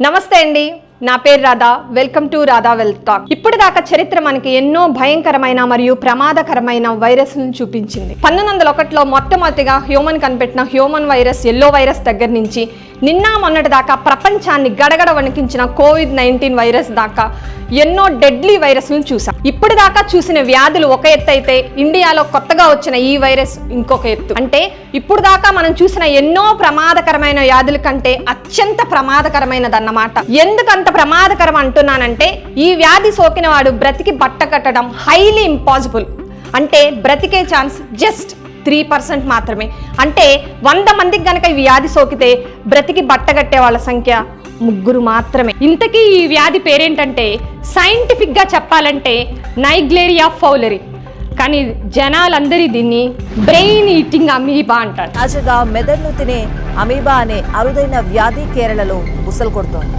నమస్తే అండి, నా పేరు Radha. Welcome to Radha wealth talk. ఇప్పటిదాకా చరిత్ర మనకి ఎన్నో భయంకరమైన మరియు ప్రమాదకరమైన వైరస్లను చూపించింది. 1901లో మొట్టమొదటిగా హ్యూమన్ కనిపెట్టిన హ్యూమన్ వైరస్ ఎల్లో వైరస్ దగ్గర నుంచి నిన్న మొన్నటి దాకా ప్రపంచాన్ని గడగడ వణికించిన కోవిడ్-19 వైరస్ దాకా ఎన్నో డెడ్లీ వైరస్లను చూసాం. ఇప్పటిదాకా చూసిన వ్యాధులు ఒక ఎత్తు అయితే ఇండియాలో కొత్తగా వచ్చిన ఈ వైరస్ ఇంకొక ఎత్తు. అంటే ఇప్పుడు దాకా మనం చూసిన ఎన్నో ప్రమాదకరమైన వ్యాధుల కంటే అత్యంత ప్రమాదకరమైనదన్నమాట. ఎందుకంత ప్రమాదకరం అంటున్నానంటే ఈ వ్యాధి సోకిన వాడు బ్రతికి బట్ట కట్టడం హైలీ ఇంపాసిబుల్. అంటే బ్రతికే ఛాన్స్ జస్ట్ 3% మాత్రమే. అంటే 100 మందికి గనక ఈ వ్యాధి సోకితే బ్రతికి బట్టగట్టే వాళ్ళ సంఖ్య 3 మాత్రమే. ఇంతకీ ఈ వ్యాధి పేరేంటంటే సైంటిఫిక్ గా చెప్పాలంటే నైగ్లేరియా ఫౌలరీ, కానీ జనాలందరి దీన్ని బ్రెయిన్ ఈటింగ్ అమీబా అంటారు. తాజాగా మెదడును తినే అమీబా అనే అరుదైన వ్యాధి కేరళలో బుసలు కొడుతోంది.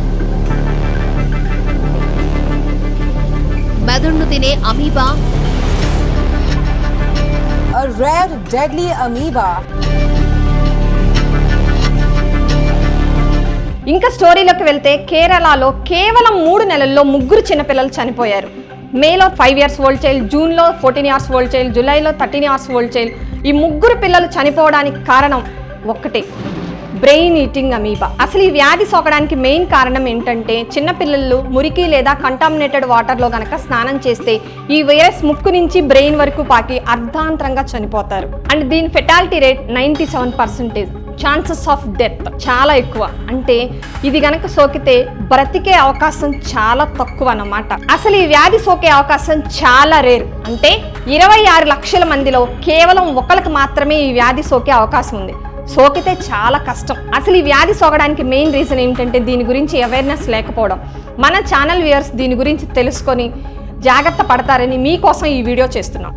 మెదడును తినే amoeba, A rare deadly amoeba. ఇంకా స్టోరీలోకి వెళ్తే కేరళలో కేవలం 3 నెలల్లో 3 చిన్నపిల్లలు చనిపోయారు. మేలో 5 years ఓల్డ్ చైల్డ్, జూన్లో 14 years ఓల్డ్ చైల్డ్, జూలైలో 13 years ఓల్డ్ చైల్డ్. ఈ 3 పిల్లలు చనిపోవడానికి కారణం ఒక్కటే, బ్రెయిన్ ఈటింగ్ అమీబా. అసలు ఈ వ్యాధి సోకడానికి మెయిన్ కారణం ఏంటంటే చిన్నపిల్లలు మురికి లేదా కంటామినేటెడ్ వాటర్లో గనక స్నానం చేస్తే ఈ వైరస్ ముక్కు నుంచి బ్రెయిన్ వరకు పాకి అర్ధాంతరంగా చనిపోతారు. అండ్ దీని fatality rate 97%. Chances of death చాలా ఎక్కువ. అంటే ఇది గనక సోకితే బ్రతికే అవకాశం చాలా తక్కువ అన్నమాట. అసలు ఈ వ్యాధి సోకే అవకాశం చాలా రేర్. అంటే 26 లక్షల మందిలో కేవలం ఒకరికి మాత్రమే ఈ వ్యాధి సోకే అవకాశం ఉంది. సోకితే చాలా కష్టం. అసలు ఈ వ్యాధి సోకడానికి మెయిన్ రీజన్ ఏంటంటే దీని గురించి అవేర్నెస్ లేకపోవడం. మన ఛానల్ వ్యూయర్స్ దీని గురించి తెలుసుకొని జాగ్రత్త పడతారని మీకోసం ఈ వీడియో చేస్తున్నాం.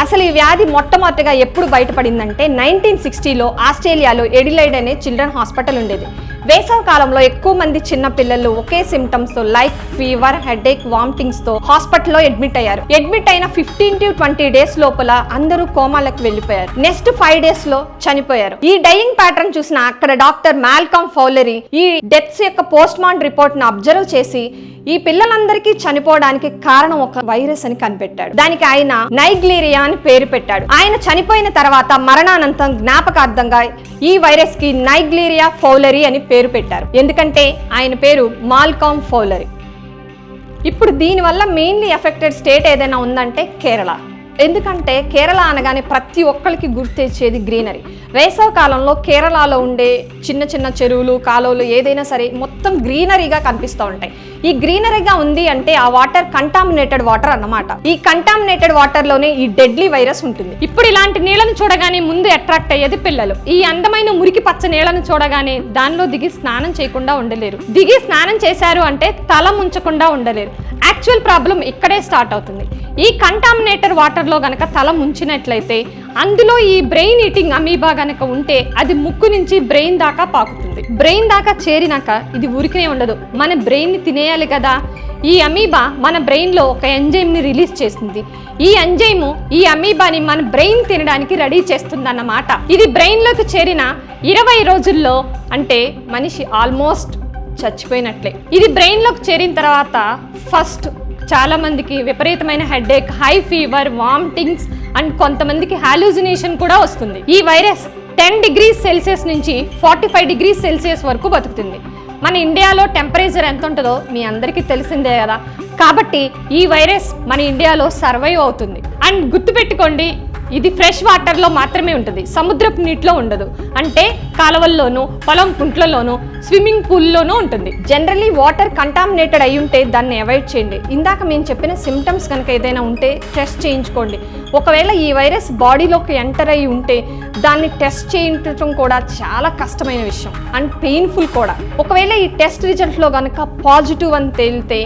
అసలు ఈ వ్యాధి మొట్టమొదటిగా ఎప్పుడు బయటపడిందంటే 1960లో ఆస్ట్రేలియాలో ఎడిలైడ్ అనే చిల్డ్రన్ హాస్పిటల్ ఉండేది. వేసవి కాలంలో ఎక్కువ మంది చిన్న పిల్లలు ఒకే సిమ్టమ్స్ తో లైక్ ఫీవర్, హెడేక్, వామిటింగ్స్ తో హాస్పిటల్లో అడ్మిట్ అయ్యారు. అడ్మిట్ అయిన 15 to 20 days లోపల అందరూ కోమాలకు వెళ్ళిపోయారు. నెక్స్ట్ 5 days లో చనిపోయారు. ఈ డైయింగ్ ప్యాటర్న్ చూసిన అక్కడ డాక్టర్ మాల్కమ్ ఫౌలరీ ఈ డెత్స్ యొక్క పోస్ట్ మార్టం రిపోర్ట్ ను అబ్జర్వ్ చేసి ఈ పిల్లలందరికీ చనిపోవడానికి కారణం ఒక వైరస్ అని కనిపెట్టాడు. దానికి ఆయన నైగ్లేరియా అని పేరు పెట్టాడు. ఆయన చనిపోయిన తర్వాత మరణానంతరం జ్ఞాపకార్థంగా ఈ వైరస్ కి నైగ్లేరియా ఫౌలరీ అని పేరు పెట్టారు. ఎందుకంటే ఆయన పేరు మాల్కమ్ ఫౌలరీ. ఇప్పుడు దీనివల్ల మెయిన్లీ ఎఫెక్టెడ్ స్టేట్ ఏదైనా ఉందంటే కేరళ. ఎందుకంటే కేరళ అనగానే ప్రతి ఒక్కరికి గుర్తొచ్చేది గ్రీనరీ. వేసవి కాలంలో కేరళలో ఉండే చిన్న చిన్న చెరువులు, కాలువలు ఏదైనా సరే మొత్తం గ్రీనరీగా కనిపిస్తూ ఉంటాయి. ఈ గ్రీనరీగా ఉంది అంటే ఆ వాటర్ కంటామినేటెడ్ వాటర్ అన్నమాట. ఈ కంటామినేటెడ్ వాటర్ లోనే ఈ డెడ్లీ వైరస్ ఉంటుంది. ఇప్పుడు ఇలాంటి నీళ్లను చూడగానే ముందు అట్రాక్ట్ అయ్యేది పిల్లలు. ఈ అందమైన మురికి పచ్చ నీళ్లను చూడగానే దానిలో దిగి స్నానం చేయకుండా ఉండలేరు. దిగి స్నానం చేశారు అంటే తల ముంచకుండా ఉండలేరు. యాక్చువల్ ప్రాబ్లం ఇక్కడే స్టార్ట్ అవుతుంది. ఈ కంటామినేటెడ్ వాటర్లో గనక తల ముంచినట్లయితే అందులో ఈ బ్రెయిన్ ఈటింగ్ అమీబా గనక ఉంటే అది ముక్కు నుంచి బ్రెయిన్ దాకా పాకుతుంది. బ్రెయిన్ దాకా చేరినాక ఇది ఊరికనే ఉండదు, మన బ్రెయిన్ ని తినేయాలి కదా. ఈ అమీబా మన బ్రెయిన్ లో ఒక ఎంజైమ్ ని రిలీజ్ చేస్తుంది. ఈ ఎంజైమ్ ఈ అమీబాని మన బ్రెయిన్ తినడానికి రెడీ చేస్తుంది అన్నమాట. ఇది బ్రెయిన్ లోకి చేరిన 20 రోజుల్లో అంటే మనిషి ఆల్మోస్ట్ చచ్చిపోయినట్లే. ఇది బ్రెయిన్ లోకి చేరిన తర్వాత ఫస్ట్ చాలా మందికి విపరీతమైన headache, high fever, vomitings and కొంతమందికి హాలూసినేషన్ కూడా వస్తుంది. ఈ వైరస్ 10 degrees Celsius నుంచి 45 degrees Celsius వరకు బతుకుతుంది. మన ఇండియాలో టెంపరేచర్ ఎంత ఉంటుందో మీ అందరికీ తెలిసిందే కదా. కాబట్టి ఈ వైరస్ మన ఇండియాలో సర్వైవ్ అవుతుంది. అండ్ గుర్తుపెట్టుకోండి, ఇది ఫ్రెష్ వాటర్లో మాత్రమే ఉంటుంది, సముద్రపు నీటిలో ఉండదు. అంటే కాలువల్లోనూ, పొలం కుంట్లలోనూ, స్విమ్మింగ్ పూల్లోనూ ఉంటుంది. జనరల్లీ వాటర్ కంటామినేటెడ్ అయి ఉంటే దాన్ని అవాయిడ్ చేయండి. ఇందాక మేము చెప్పిన సిమ్టమ్స్ కనుక ఏదైనా ఉంటే టెస్ట్ చేయించుకోండి. ఒకవేళ ఈ వైరస్ బాడీలోకి ఎంటర్ అయ్యి ఉంటే దాన్ని టెస్ట్ చేయించడం కూడా చాలా కష్టమైన విషయం అండ్ పెయిన్ఫుల్ కూడా. ఒకవేళ ఈ టెస్ట్ రిజల్ట్లో కనుక పాజిటివ్ అని తేలితే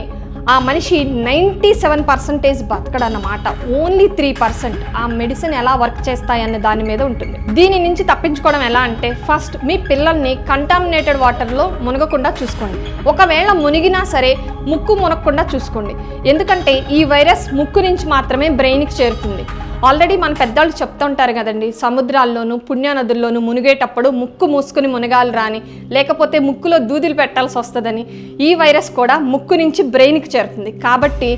ఆ మనిషి 97% బతకడన్నమాట. ఓన్లీ 3% ఆ మెడిసిన్ ఎలా వర్క్ చేస్తాయనే దాని మీద ఉంటుంది. దీని నుంచి తప్పించుకోవడం ఎలా అంటే ఫస్ట్ మీ పిల్లల్ని కంటామినేటెడ్ వాటర్లో మునగకుండా చూసుకోండి. ఒకవేళ మునిగినా సరే ముక్కు మునగకుండా చూసుకోండి. ఎందుకంటే ఈ వైరస్ ముక్కు నుంచి మాత్రమే బ్రెయిన్కి చేరుతుంది. ఆల్రెడీ మన పెద్దవాళ్ళు చెప్తుంటారు కదండి, సముద్రాల్లోనూ పుణ్యనదుల్లోనూ మునిగేటప్పుడు ముక్కు మూసుకుని మునగాలి రాని, లేకపోతే ముక్కులో దూదులు పెట్టాల్సి వస్తుందని. ఈ వైరస్ కూడా ముక్కు నుంచి బ్రెయిన్కి చేరుతుంది. కాబట్టి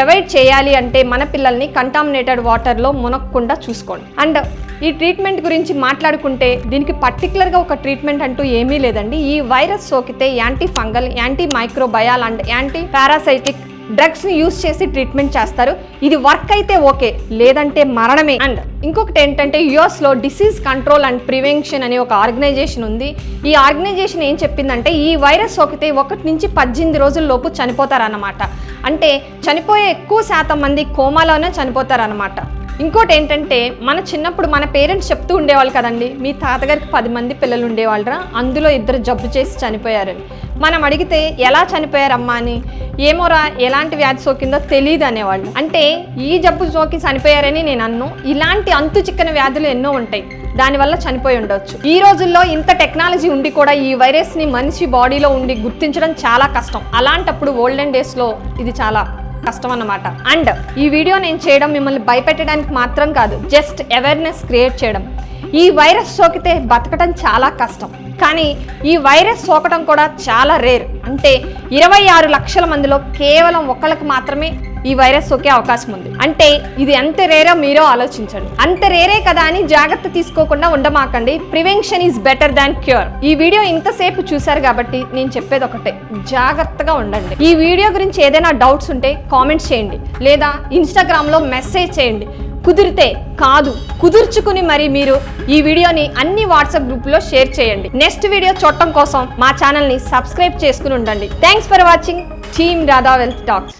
అవాయిడ్ చేయాలి అంటే మన పిల్లల్ని కంటామినేటెడ్ వాటర్లో మునగకుండా చూసుకోండి. అండ్ ఈ ట్రీట్మెంట్ గురించి మాట్లాడుకుంటే దీనికి పర్టికులర్గా ఒక ట్రీట్మెంట్ అంటూ ఏమీ లేదండి. ఈ వైరస్ సోకితే antifungal, antimicrobial and antiparasitic డ్రగ్స్ని యూజ్ చేసి ట్రీట్మెంట్ చేస్తారు. ఇది వర్క్ అయితే ఓకే, లేదంటే మరణమే. అండ్ ఇంకొకటి ఏంటంటే యుఎస్లో డిసీజ్ కంట్రోల్ అండ్ ప్రివెన్షన్ అనే ఒక ఆర్గనైజేషన్ ఉంది. ఈ ఆర్గనైజేషన్ ఏం చెప్పిందంటే ఈ వైరస్ సోకితే 1 నుంచి 18 రోజుల లోపు చనిపోతారన్నమాట. అంటే చనిపోయే ఎక్కువ శాతం మంది కోమాలోనే చనిపోతారన్నమాట. ఇంకోటి ఏంటంటే మన చిన్నప్పుడు మన పేరెంట్స్ చెప్తూ ఉండేవాళ్ళు కదండి, మీ తాతగారికి 10 మంది పిల్లలు ఉండేవాళ్ళరా, అందులో 2 జబ్బు చేసి చనిపోయారని. మనం అడిగితే ఎలా చనిపోయారమ్మా అని, ఏమోరా ఎలాంటి వ్యాధి సోకిందో తెలియదు అనేవాళ్ళు. అంటే ఈ జబ్బు సోకి చనిపోయారని నేను అన్ను, ఇలాంటి అంతు చిక్కని వ్యాధులు ఎన్నో ఉంటాయి, దానివల్ల చనిపోయి ఉండొచ్చు. ఈ రోజుల్లో ఇంత టెక్నాలజీ ఉండి కూడా ఈ వైరస్ని మనిషి బాడీలో ఉండి గుర్తించడం చాలా కష్టం. అలాంటప్పుడు ఓల్డెన్ డేస్లో ఇది చాలా కష్టం అన్నమాట. అండ్ ఈ వీడియో నేను చేయడం మిమ్మల్ని భయపెట్టడానికి మాత్రం కాదు, జస్ట్ అవేర్నెస్ క్రియేట్ చేయడం. ఈ వైరస్ సోకితే బతకడం చాలా కష్టం, కానీ ఈ వైరస్ సోకడం కూడా చాలా రేర్. అంటే 26 లక్షల మందిలో కేవలం 1కి మాత్రమే ఈ వైరస్ సోకే అవకాశం ఉంది. అంటే ఇది ఎంత రేరో మీరో ఆలోచించండి. అంత రేరే కదా అని జాగ్రత్త తీసుకోకుండా ఉండమాకండి. Prevention is better than cure. ఈ వీడియో ఇంతసేపు చూశారు కాబట్టి నేను చెప్పేది ఒకటే, జాగ్రత్తగా ఉండండి. ఈ వీడియో గురించి ఏదైనా డౌట్స్ ఉంటే కామెంట్స్ చేయండి, లేదా ఇన్స్టాగ్రామ్లో మెసేజ్ చేయండి. కుదిరితే కాదు కుదుర్చుకుని మరి మీరు ఈ వీడియోని అన్ని వాట్సాప్ గ్రూప్లో షేర్ చేయండి. నెక్స్ట్ వీడియో చూడటం కోసం మా ఛానల్ని సబ్స్క్రైబ్ చేసుకుని ఉండండి. Thanks for watching team Radha wealth tax.